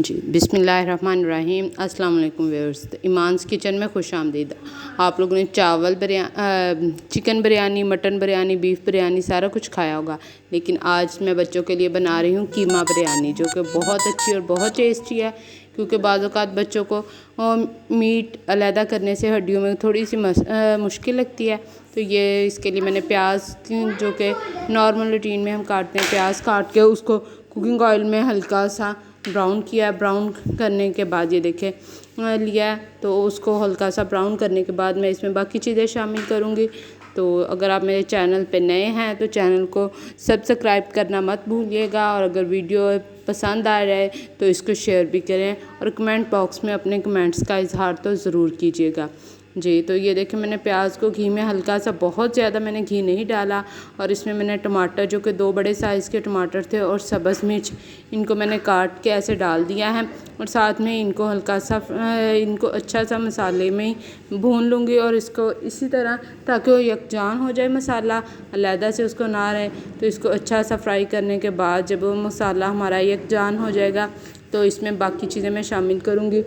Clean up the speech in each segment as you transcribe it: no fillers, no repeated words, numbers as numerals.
जी बिस्मिल्लाहिर्रहमानिर्रहीम अस्सलाम वालेकुम व्यूअर्स। ईमान्स किचन में खुश आमदीद। आप लोगों ने chicken biryani, mutton biryani, beef biryani सारा कुछ खाया होगा, लेकिन आज मैं बच्चों के लिए बना रही हूँ कीमा बिरयानी, जो कि बहुत अच्छी और बहुत टेस्टी है। क्योंकि बाज़ औक़ात बच्चों को मीट अलहदा करने से हड्डियों में थोड़ी सी मुश्किल लगती है। तो ये इसके लिए मैंने प्याज, जो कि नॉर्मल रूटीन में हम काटते हैं, प्याज काट के उसको कुकिंग ऑयल में हल्का सा ब्राउन किया। ब्राउन करने के बाद ये देखें लिया, तो उसको हल्का सा ब्राउन करने के बाद मैं इसमें बाकी चीज़ें शामिल करूँगी। तो अगर आप मेरे चैनल पे नए हैं तो चैनल को सब्सक्राइब करना मत भूलिएगा, और अगर वीडियो पसंद आ रहा है तो इसको शेयर भी करें और कमेंट बॉक्स में अपने कमेंट्स का इजहार तो ज़रूर कीजिएगा। जी, तो ये देखें मैंने प्याज को घी में हल्का सा, बहुत ज़्यादा मैंने घी नहीं डाला, और इसमें मैंने टमाटर, जो कि 2 बड़े साइज़ के टमाटर थे, और सब्ज़ मिर्च, इनको मैंने काट के ऐसे डाल दिया है। और साथ में इनको हल्का सा इनको अच्छा सा मसाले में ही भून लूँगी, और इसको इसी तरह, ताकि वो यकजान हो जाए, मसाला अलहदा से उसको ना रहे। तो इसको अच्छा सा फ्राई करने के बाद जब वो मसाला हमारा यकजान हो जाएगा, तो इसमें बाकी चीज़ें मैं शामिल करूँगी।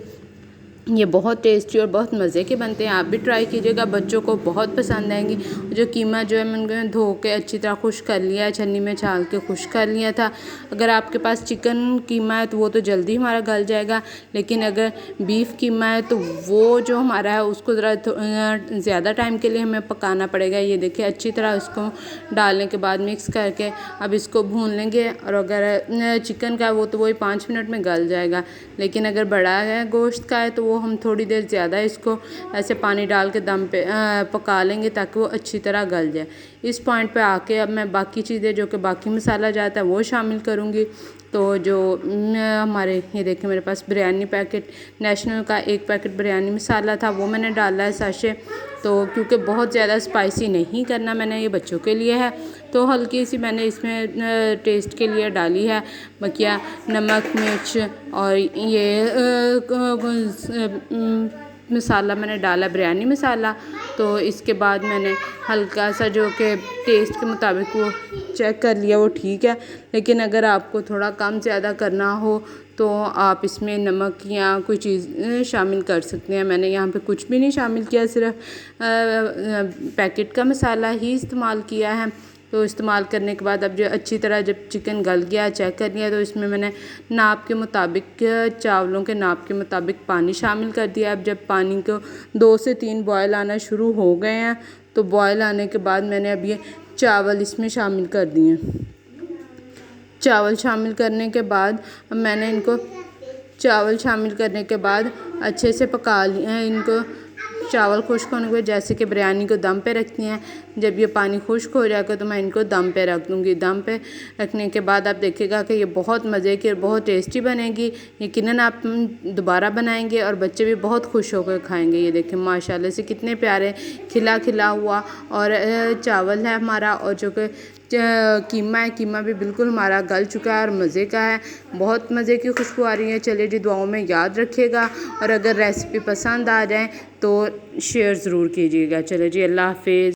ये बहुत टेस्टी और बहुत मज़े के बनते हैं, आप भी ट्राई कीजिएगा, बच्चों को बहुत पसंद आएंगी। जो कीमा जो है मैंने धो के अच्छी तरह खुश कर लिया है, छन्नी में छाल के खुश कर लिया था। अगर आपके पास चिकन कीमा है तो वो तो जल्दी हमारा गल जाएगा, लेकिन अगर बीफ कीमा है तो वो जो हमारा है उसको ज़रा ज़्यादा टाइम के लिए हमें पकाना पड़ेगा। ये देखिए अच्छी तरह इसको डालने के बाद मिक्स करके अब इसको भून लेंगे। और अगर चिकन का वो तो वही 5 मिनट में गल जाएगा, लेकिन अगर बड़ा है गोश्त का है तो हम थोड़ी देर ज़्यादा इसको ऐसे पानी डाल के दम पे पका लेंगे, ताकि वो अच्छी तरह गल जाए। इस पॉइंट पे आके अब मैं बाकी चीज़ें, जो कि बाकी मसाला जाता है, वो शामिल करूँगी। तो जो हमारे, ये देखिए मेरे पास बिरयानी पैकेट, नेशनल का 1 पैकेट बिरयानी मसाला था, वो मैंने डाला है साशे। तो क्योंकि बहुत ज़्यादा स्पाइसी नहीं करना मैंने, ये बच्चों के लिए है, तो हल्की सी मैंने इसमें टेस्ट के लिए डाली है बकिया नमक, मिर्च, और ये मसाला मैंने डाला बिरयानी मसाला। तो इसके बाद मैंने हल्का सा, जो कि टेस्ट के मुताबिक वो चेक कर लिया, वो ठीक है। लेकिन अगर आपको थोड़ा कम ज़्यादा करना हो तो आप इसमें नमक या कोई चीज़ शामिल कर सकते हैं। मैंने यहाँ पे कुछ भी नहीं शामिल किया, सिर्फ पैकेट का मसाला ही इस्तेमाल किया है। तो इस्तेमाल करने के बाद अब जो अच्छी तरह जब चिकन गल गया, चेक कर लिया, तो इसमें मैंने नाप के मुताबिक, चावलों के नाप के मुताबिक पानी शामिल कर दिया। अब जब पानी को 2 से 3 बॉयल आना शुरू हो गए हैं, तो बॉयल आने के बाद मैंने अब ये चावल इसमें शामिल कर दिए। चावल शामिल करने के बाद अब मैंने इनको, चावल शामिल करने के बाद अच्छे से पका लिया इनको। चावल खुश्क होने के बाद, जैसे कि बिरयानी को दम पे रखती हैं, जब ये पानी खुश्क हो जाएगा तो मैं इनको दम पे रख दूँगी। दम पे रखने के बाद आप देखिएगा कि ये बहुत मज़े की और बहुत टेस्टी बनेगी। यकीनन आप दोबारा बनाएंगे और बच्चे भी बहुत खुश होकर खाएंगे। ये देखें माशाल्लाह से कितने प्यारे खिला खिला हुआ और चावल है हमारा, और जो कि कीमा है, कीमा भी बिल्कुल हमारा गल चुका है और मज़े का है, बहुत मज़े की खुशबू आ रही है। चलिए जी, दुआओं में याद रखिएगा, और अगर रेसिपी पसंद आ जाए तो शेयर ज़रूर कीजिएगा। चलिए जी, अल्लाह हाफ़िज़।